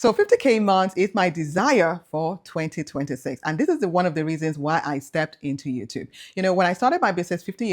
So 50K months is my desire for 2026. And this is one of the reasons why I stepped into YouTube. When I started my business 15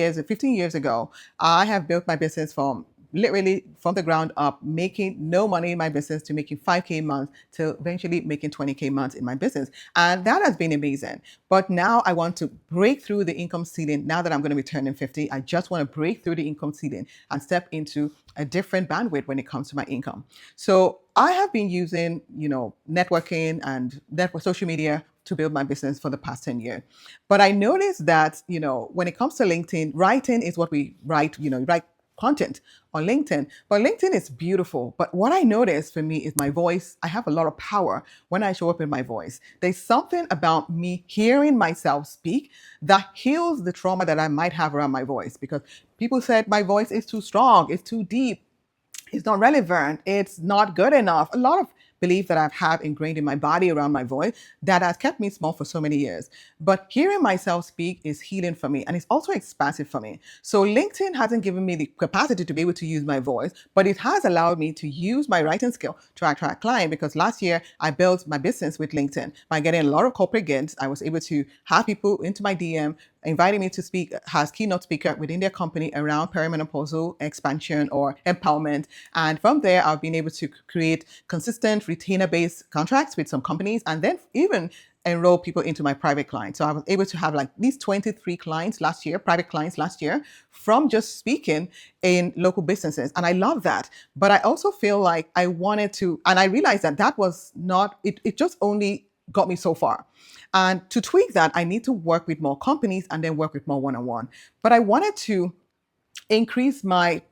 years ago, I have built my business from literally from the ground up, making no money in my business to making 5K months to eventually making 20K months in my business. And that has been amazing. But now I want to break through the income ceiling. Now that I'm going to be turning 50, I just want to break through the income ceiling and step into a different bandwidth when it comes to my income. So I have been using, networking and social media to build my business for the past 10 years. But I noticed that, when it comes to LinkedIn, writing is what we write, write content on LinkedIn. But LinkedIn is beautiful. But what I noticed for me is my voice. I have a lot of power when I show up in my voice. There's something about me hearing myself speak that heals the trauma that I might have around my voice, because people said my voice is too strong, it's too deep, it's not relevant, it's not good enough. A lot of belief that I've had ingrained in my body around my voice that has kept me small for so many years. But hearing myself speak is healing for me, and it's also expansive for me. So LinkedIn hasn't given me the capacity to be able to use my voice, but it has allowed me to use my writing skill to attract clients, because last year I built my business with LinkedIn by getting a lot of corporate gigs. I was able to have people into my DM inviting me to speak as keynote speaker within their company around perimenopausal expansion or empowerment. And from there, I've been able to create consistent retainer-based contracts with some companies, and then even enroll people into my private clients. So I was able to have like these 23 clients last year, private clients last year, from just speaking in local businesses. And I love that. But I also feel like I wanted to, and I realized that that was not, it just only got me so far. And to tweak that, I need to work with more companies and then work with more one-on-one. But I wanted to increase my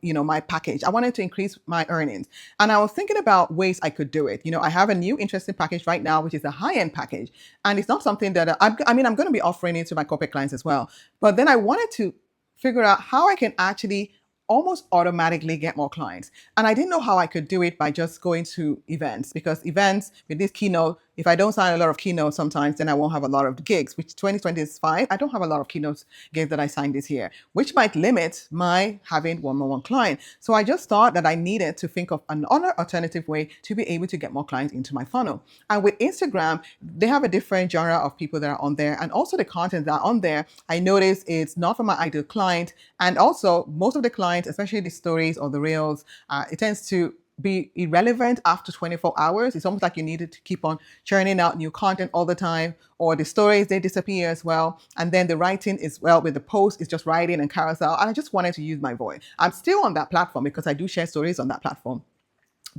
package. I wanted to increase my earnings. And I was thinking about ways I could do it. I have a new interesting package right now, which is a high-end package. And it's not something that I'm going to be offering it to my corporate clients as well. But then I wanted to figure out how I can actually almost automatically get more clients. And I didn't know how I could do it by just going to events, because events with this keynote, if I don't sign a lot of keynotes sometimes, then I won't have a lot of gigs, which 2020 is fine. I don't have a lot of keynotes gigs that I signed this year, which might limit my having one-on-one client. So I just thought that I needed to think of an alternative way to be able to get more clients into my funnel. And with Instagram, they have a different genre of people that are on there. And also the content that are on there, I noticed it's not for my ideal client. And also most of the clients, especially the stories or the reels, it tends to be irrelevant after 24 hours. It's almost like you needed to keep on churning out new content all the time, or the stories, they disappear as well. And then the writing is, well, with the post, it's just writing and carousel. And I just wanted to use my voice. I'm still on that platform because I do share stories on that platform.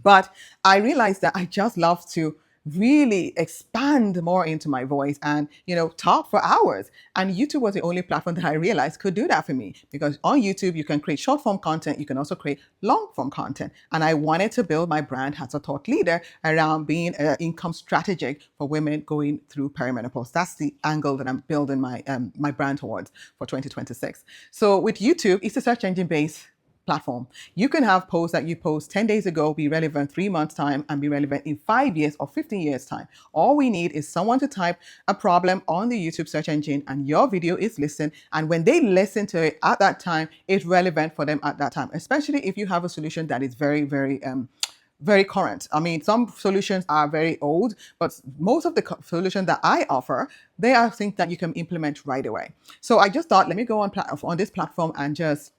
But I realized that I just love to really expand more into my voice and, talk for hours. And YouTube was the only platform that I realized could do that for me, because on YouTube, you can create short form content. You can also create long form content. And I wanted to build my brand as a thought leader around being an income strategic for women going through perimenopause. That's the angle that I'm building my brand towards for 2026. So with YouTube, it's a search engine based platform. You can have posts that you post 10 days ago be relevant 3 months time and be relevant in 5 years or 15 years time. All we need is someone to type a problem on the YouTube search engine and your video is listened. And when they listen to it at that time, it's relevant for them at that time, especially if you have a solution that is very, very current. I mean, some solutions are very old, but most of the solutions that I offer, they are things that you can implement right away. So I just thought, let me go on this platform and just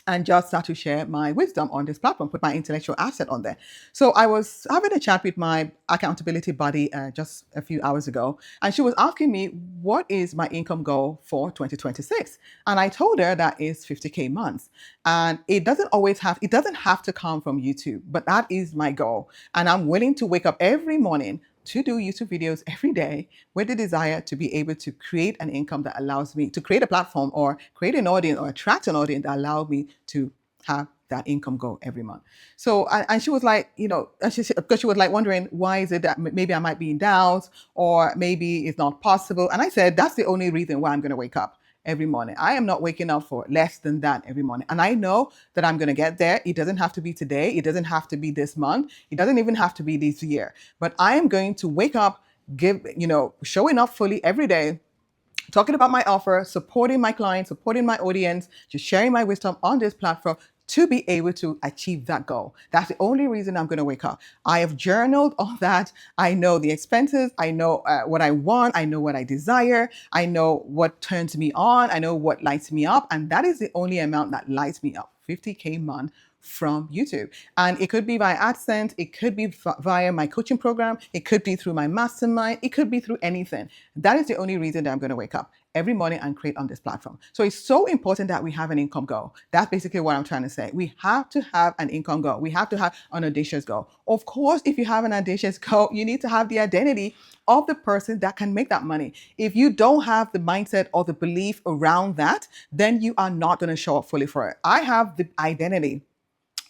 start to share my wisdom on this platform, put my intellectual asset on there. So I was having a chat with my accountability buddy just a few hours ago, and she was asking me, what is my income goal for 2026? And I told her that is 50K months. And it doesn't have to come from YouTube, but that is my goal. And I'm willing to wake up every morning to do YouTube videos every day with the desire to be able to create an income that allows me to create a platform or create an audience or attract an audience that allows me to have that income go every month. So, and she was like, because she was like wondering, why is it that maybe I might be in doubt or maybe it's not possible? And I said, that's the only reason why I'm going to wake up every morning. I am not waking up for less than that every morning. And I know that I'm going to get there. It doesn't have to be today. It doesn't have to be this month. It doesn't even have to be this year. But I am going to wake up, showing up fully every day talking about my offer, supporting my clients, supporting my audience, just sharing my wisdom on this platform to be able to achieve that goal. That's the only reason I'm going to wake up. I have journaled all that. I know the expenses. I know what I want. I know what I desire. I know what turns me on. I know what lights me up. And that is the only amount that lights me up. 50K a month from YouTube. And it could be via AdSense, it could be via my coaching program, it could be through my mastermind, it could be through anything. That is the only reason that I'm going to wake up every morning and create on this platform. So it's so important that we have an income goal. That's basically what I'm trying to say. We have to have an income goal. We have to have an audacious goal. Of course, if you have an audacious goal, you need to have the identity of the person that can make that money. If you don't have the mindset or the belief around that, then you are not going to show up fully for it. I have the identity,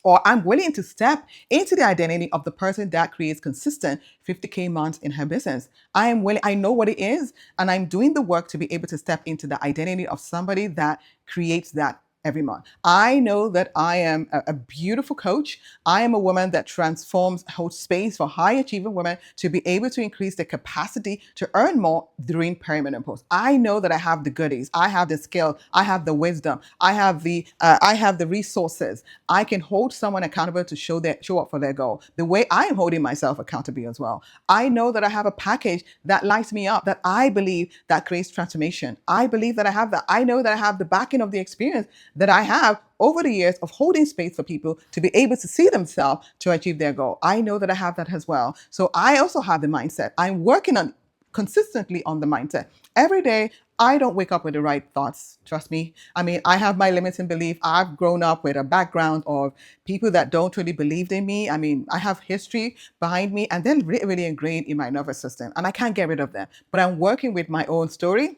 or I'm willing to step into the identity of the person that creates consistent 50K months in her business. I am willing, I know what it is, and I'm doing the work to be able to step into the identity of somebody that creates that every month. I know that I am a beautiful coach. I am a woman that transforms, holds space for high achieving women to be able to increase their capacity to earn more during perimenopause. I know that I have the goodies. I have the skill. I have the wisdom. I have the resources. I can hold someone accountable to show up for their goal. The way I am holding myself accountable as well. I know that I have a package that lights me up, that I believe that creates transformation. I believe that I have that. I know that I have the backing of the experience that I have over the years of holding space for people to be able to see themselves to achieve their goal. I know that I have that as well. So I also have the mindset. I'm working on consistently on the mindset. Every day, I don't wake up with the right thoughts. Trust me. I mean, I have my limiting belief. I've grown up with a background of people that don't really believe in me. I mean, I have history behind me, and they're really, really ingrained in my nervous system, and I can't get rid of them. But I'm working with my own story.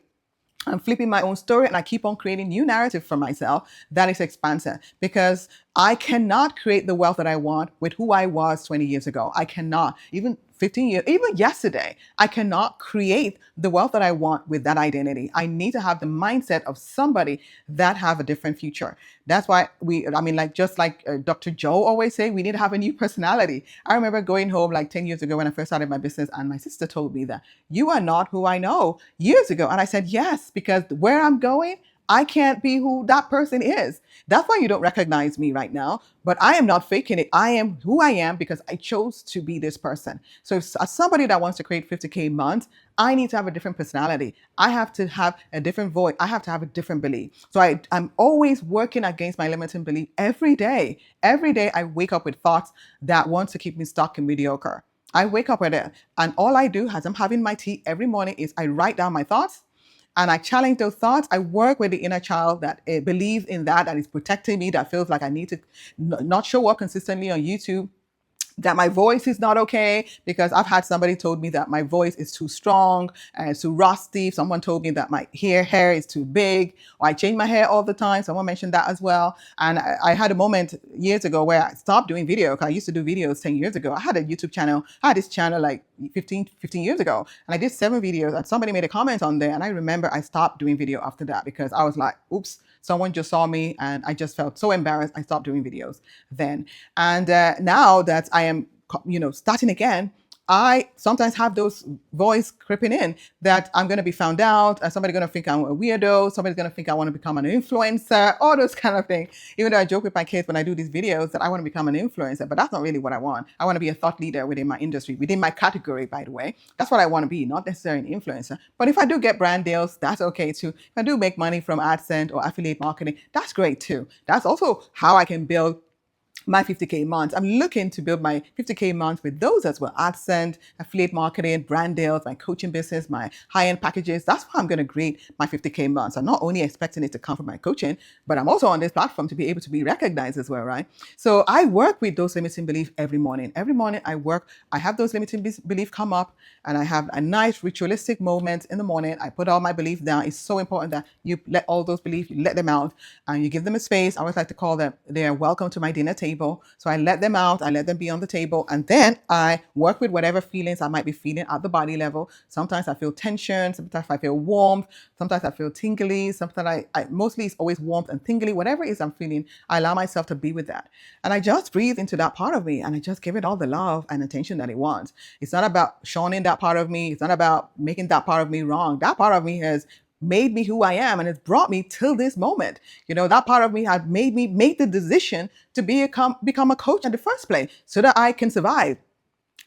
I'm flipping my own story, and I keep on creating new narrative for myself that is expansive, because I cannot create the wealth that I want with who I was 20 years ago. I cannot, even 15 years, even yesterday, I cannot create the wealth that I want with that identity. I need to have the mindset of somebody that have a different future. That's why just like Dr. Joe always say, we need to have a new personality. I remember going home like 10 years ago when I first started my business, and my sister told me that you are not who I know years ago. And I said, yes, because where I'm going, I can't be who that person is. That's why you don't recognize me right now. But I am not faking it. I am who I am because I chose to be this person. So if as somebody that wants to create 50K a month, I need to have a different personality. I have to have a different voice. I have to have a different belief. So I'm always working against my limiting belief every day. Every day I wake up with thoughts that want to keep me stuck and mediocre. I wake up with it. And all I do as I'm having my tea every morning is I write down my thoughts, and I challenge those thoughts. I work with the inner child that believes in that is protecting me, that feels like I need to not show up consistently on YouTube, that my voice is not okay, because I've had somebody told me that my voice is too strong and it's too rusty. Someone told me that my hair is too big, or I change my hair all the time. Someone mentioned that as well. And I had a moment years ago where I stopped doing video, because I used to do videos 10 years ago. I had a YouTube channel. I had this channel like 15 years ago, and I did 7 videos, and somebody made a comment on there. And I remember I stopped doing video after that, because I was like, oops, someone just saw me, and I just felt so embarrassed. I stopped doing videos then. And now that I am, starting again, I sometimes have those voice creeping in that I'm going to be found out, and somebody's going to think I'm a weirdo. Somebody's going to think I want to become an influencer, all those kind of things. Even though I joke with my kids when I do these videos that I want to become an influencer, but that's not really what I want. I want to be a thought leader within my industry, within my category, by the way. That's what I want to be, not necessarily an influencer. But if I do get brand deals, that's okay too. If I do make money from AdSense or affiliate marketing, that's great too. That's also how I can build my 50K months. I'm looking to build my 50K months with those as well. AdSense, affiliate marketing, brand deals, my coaching business, my high-end packages. That's how I'm going to create my 50K months. I'm not only expecting it to come from my coaching, but I'm also on this platform to be able to be recognized as well, right? So I work with those limiting beliefs every morning. Every morning I have those limiting beliefs come up, and I have a nice ritualistic moment in the morning. I put all my beliefs down. It's so important that you let all those beliefs, you let them out, and you give them a space. I always like to call them, they are welcome to my dinner table. So I let them out, I let them be on the table, and then I work with whatever feelings I might be feeling at the body level. Sometimes I feel tension, sometimes I feel warmth, sometimes I feel tingly, sometimes I mostly it's always warmth and tingly. Whatever it is I'm feeling, I allow myself to be with that. And I just breathe into that part of me, and I just give it all the love and attention that it wants. It's not about shunning that part of me. It's not about making that part of me wrong. That part of me has made me who I am, and it's brought me till this moment. That part of me had made me make the decision to become a coach in the first place so that I can survive.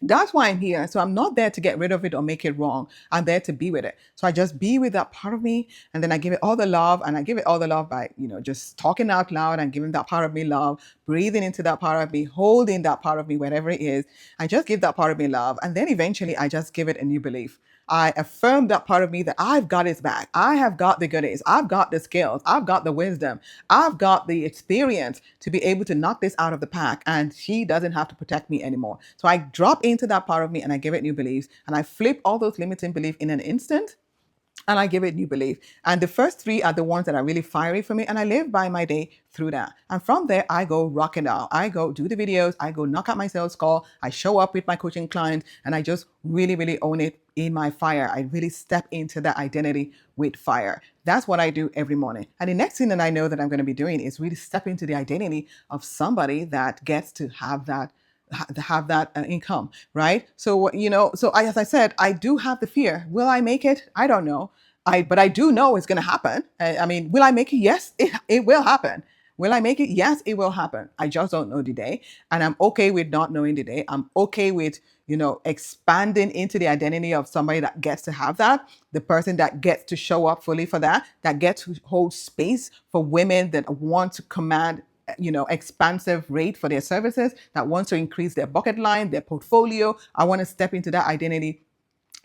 That's why I'm here. So I'm not there to get rid of it or make it wrong. I'm there to be with it. So I just be with that part of me, and then I give it all the love. And I give it all the love by, just talking out loud and giving that part of me love, breathing into that part of me, holding that part of me, wherever it is. I just give that part of me love. And then eventually I just give it a new belief. I affirm that part of me that I've got its back. I have got the goodies. I've got the skills. I've got the wisdom. I've got the experience to be able to knock this out of the pack. And she doesn't have to protect me anymore. So I drop into that part of me and I give it new beliefs. And I flip all those limiting beliefs in an instant, and I give it new belief. And the first three are the ones that are really fiery for me, and I live by my day through that. And from there, I go rock it out. I go do the videos, I go knock out my sales call, I show up with my coaching client, and I just really, really own it in my fire. I really step into that identity with fire. That's what I do every morning. And the next thing that I know that I'm going to be doing is really step into the identity of somebody that gets to have that income, right? So as I said, I do have the fear. Will I make it? I don't know. But I do know it's going to happen. I mean, will I make it? Yes, it will happen. Will I make it? Yes, it will happen. I just don't know the day. And I'm okay with not knowing the day. I'm okay with, expanding into the identity of somebody that gets to have that, the person that gets to show up fully for that gets to hold space for women that want to command expansive rate for their services, that wants to increase their bucket line, their portfolio. I want to step into that identity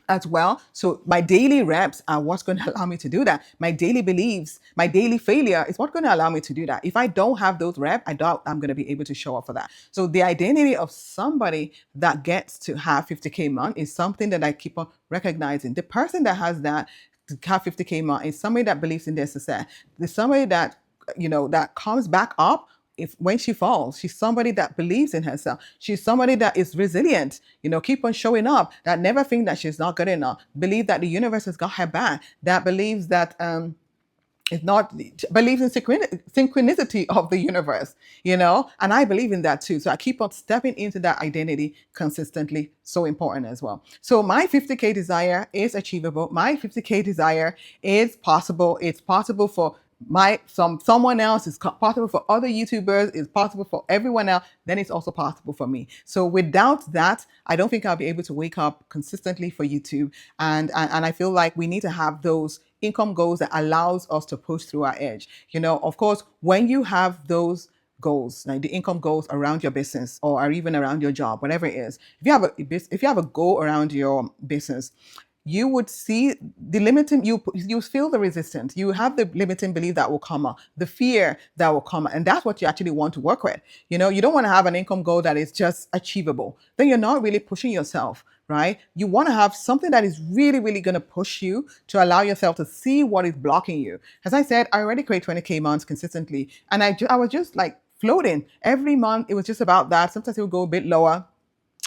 as well. So my daily reps are what's going to allow me to do that. My daily beliefs, my daily failure is what's going to allow me to do that. If I don't have those reps, I doubt I'm going to be able to show up for that. So the identity of somebody that gets to have 50K a month is something that I keep on recognizing. The person that has that to have 50K a month is somebody that believes in their success. There's somebody that that comes back up if when she falls. She's somebody that believes in herself. She's somebody that is resilient, keep on showing up, that never think that she's not good enough, believe that the universe has got her back, that believes that it's not believes in synchronicity of the universe, and I believe in that too. So I keep on stepping into that identity consistently. So important as well. So my 50K desire is achievable. My 50K desire is possible. It's possible for someone else, it's possible for other YouTubers, it's possible for everyone else, then it's also possible for me. So without that, I don't think I'll be able to wake up consistently for YouTube. And I feel like we need to have those income goals that allows us to push through our edge. Of course, when you have those goals, like the income goals around your business or even around your job, whatever it is, if you have a goal around your business, you would see the limiting, you feel the resistance, you have the limiting belief that will come up, the fear that will come up, and that's what you actually want to work with. You don't want to have an income goal that is just achievable. Then you're not really pushing yourself, right? You want to have something that is really, really going to push you to allow yourself to see what is blocking you. As I said, I already create 20K months consistently, and I was just like floating every month. It was just about that. Sometimes it would go a bit lower.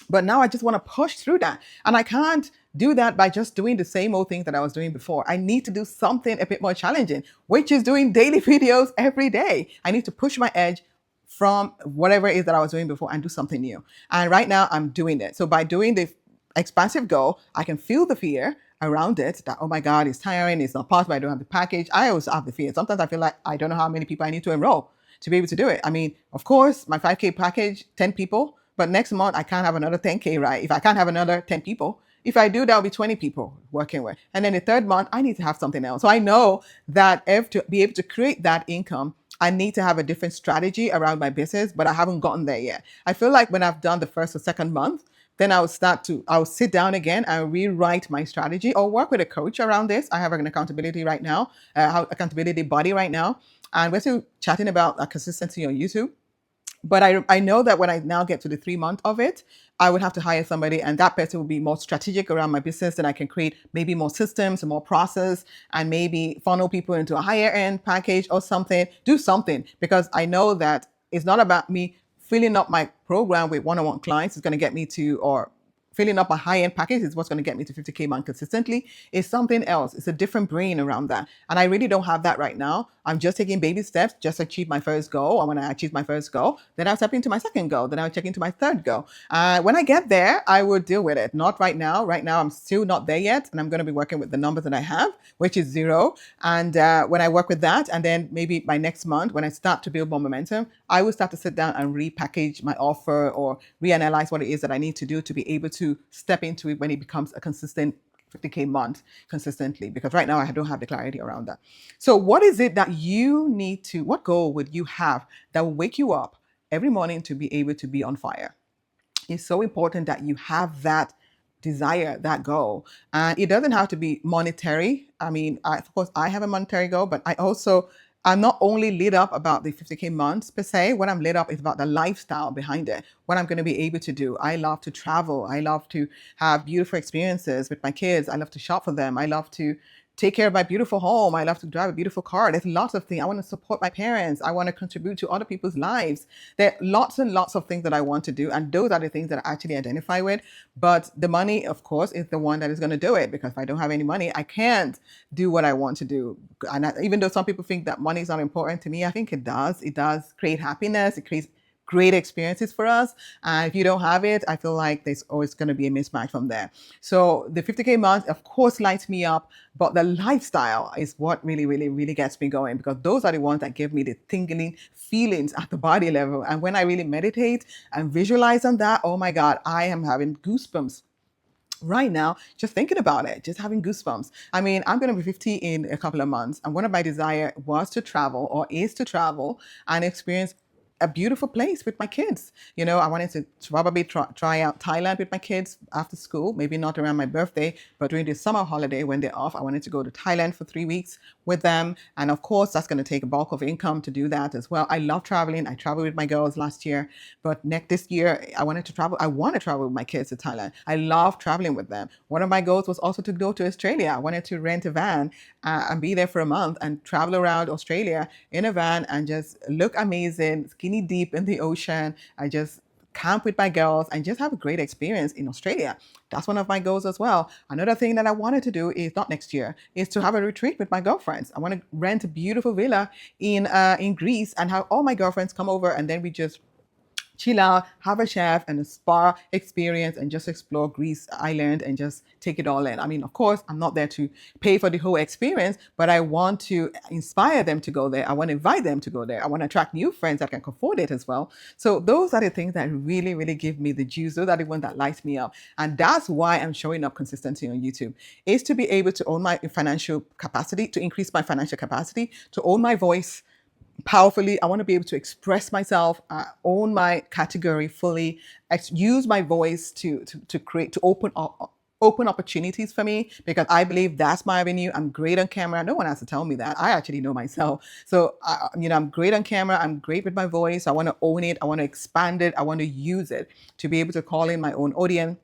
But now I just want to push through that. And I can't do that by just doing the same old things that I was doing before. I need to do something a bit more challenging, which is doing daily videos every day. I need to push my edge from whatever it is that I was doing before and do something new. And right now I'm doing it. So by doing the expansive goal, I can feel the fear around it that, oh my God, it's tiring, it's not possible, I don't have the package. I always have the fear. Sometimes I feel like I don't know how many people I need to enroll to be able to do it. I mean, of course, my 5K package, 10 people. But next month, I can't have another 10K, right? If I can't have another 10 people, if I do, that'll be 20 people working with. And then the third month, I need to have something else. So I know that if to be able to create that income, I need to have a different strategy around my business, but I haven't gotten there yet. I feel like when I've done the first or second month, then I'll sit down again and rewrite my strategy or work with a coach around this. I have an accountability right now, accountability body right now. And we're still chatting about consistency on YouTube. But I know that when I now get to the 3 month of it, I would have to hire somebody, and that person will be more strategic around my business, and I can create maybe more systems and more process and maybe funnel people into a higher end package or something, do something, because I know that it's not about me filling up my program with one-on-one clients. It's going to get me to, or filling up a high-end package is what's going to get me to 50K a month consistently. It's something else. It's a different brain around that. And I really don't have that right now. I'm just taking baby steps, just to achieve my first goal. And when I achieve my first goal, then I'll step into my second goal. Then I'll check into my third goal. When I get there, I will deal with it. Not right now. Right now, I'm still not there yet. And I'm going to be working with the numbers that I have, which is 0. And when I work with that, and then maybe by next month, when I start to build more momentum, I will start to sit down and repackage my offer or reanalyze what it is that I need to do to be able to step into it when it becomes a consistent 50K month consistently, because right now I don't have the clarity around that. So what is it that you need to, what goal would you have that will wake you up every morning to be able to be on fire? It's so important that you have that desire, that goal. And it doesn't have to be monetary. I mean, of course, I have a monetary goal, but I'm not only lit up about the 50K months per se. What I'm lit up is about the lifestyle behind it, what I'm going to be able to do. I love to travel. I love to have beautiful experiences with my kids. I love to shop for them. I love to take care of my beautiful home. I love to drive a beautiful car. There's lots of things. I want to support my parents. I want to contribute to other people's lives. There are lots and lots of things that I want to do. And those are the things that I actually identify with. But the money, of course, is the one that is going to do it. Because if I don't have any money, I can't do what I want to do. And even though some people think that money is not important to me, I think it does. It does create happiness. It creates great experiences for us. And if you don't have it, I feel like there's always going to be a mismatch from there. So the 50K month, of course, lights me up, but the lifestyle is what really, really, really gets me going, because those are the ones that give me the tingling feelings at the body level. And when I really meditate and visualize on that, oh my God, I am having goosebumps right now, just thinking about it, just having goosebumps. I mean, I'm going to be 50 in a couple of months. And one of my desire was to travel, or is to travel and experience a beautiful place with my kids. You know, I wanted to probably try out Thailand with my kids after school, maybe not around my birthday, but during the summer holiday when they're off. I wanted to go to Thailand for 3 weeks with them. And of course, that's going to take a bulk of income to do that as well. I love traveling. I traveled with my girls last year, but this year I wanted to travel. I want to travel with my kids to Thailand. I love traveling with them. One of my goals was also to go to Australia. I wanted to rent a van and be there for a month and travel around Australia in a van and just look amazing, skinny deep in the ocean. I just camp with my girls and just have a great experience in Australia. That's one of my goals as well. Another thing that I wanted to do is not next year, is to have a retreat with my girlfriends. I want to rent a beautiful villa in Greece and have all my girlfriends come over, and then we just chill out, have a chef and a spa experience, and just explore Greece island and just take it all in. I mean, of course, I'm not there to pay for the whole experience, but I want to inspire them to go there. I want to invite them to go there. I want to attract new friends that can afford it as well. So those are the things that really, really give me the juice. Those are the ones that light me up. And that's why I'm showing up consistently on YouTube, is to be able to own my financial capacity, to increase my financial capacity, to own my voice powerfully. I want to be able to express myself, own my category fully, use my voice to create, to open opportunities for me, because I believe that's my avenue. I'm great on camera. No one has to tell me that. I actually know myself. So, I'm great on camera. I'm great with my voice. I want to own it. I want to expand it. I want to use it to be able to call in my own audience.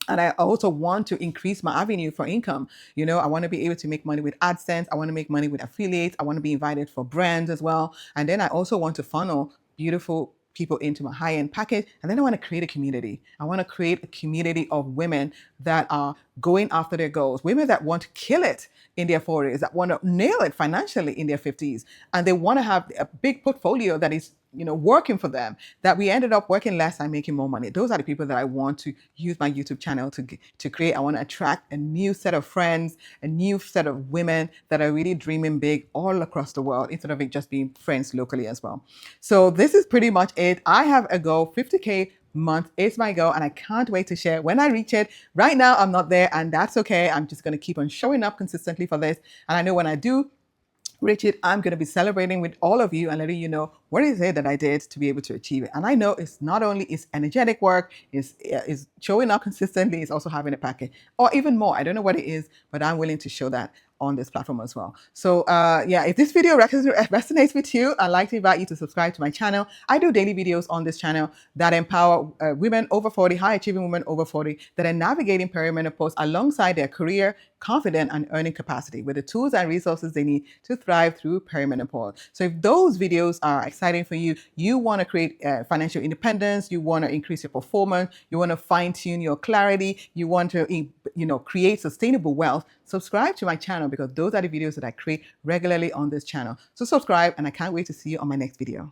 And I also want to increase my avenue for income. I want to be able to make money with AdSense. I want to make money with affiliates. I want to be invited for brands as well. And then I also want to funnel beautiful people into my high-end package. And then I want to create a community. I want to create a community of women that are going after their goals, women that want to kill it in their 40s, that want to nail it financially in their 50s. And they want to have a big portfolio that is working for them, that we ended up working less and making more money. Those are the people that I want to use my YouTube channel to create. I want to attract a new set of friends, a new set of women that are really dreaming big all across the world, instead of it just being friends locally as well. So this is pretty much it. I have a goal, 50K month is my goal, and I can't wait to share when I reach it. Right now, I'm not there, and that's okay. I'm just going to keep on showing up consistently for this. And I know when I do reach it, I'm going to be celebrating with all of you and letting you know what is it that I did to be able to achieve it. And I know it's not only is energetic work, is showing up consistently, it's also having a packet, or even more. I don't know what it is, but I'm willing to show that. on this platform as well. So yeah, if this video resonates with you, I'd like to invite you to subscribe to my channel. I do daily videos on this channel that empower women over 40, high achieving women over 40 that are navigating perimenopause alongside their career, confident, and earning capacity with the tools and resources they need to thrive through perimenopause. So if those videos are exciting for you, you want to create financial independence, you want to increase your performance, you want to fine-tune your clarity, you want to create sustainable wealth, subscribe to my channel, because those are the videos that I create regularly on this channel. So subscribe, and I can't wait to see you on my next video.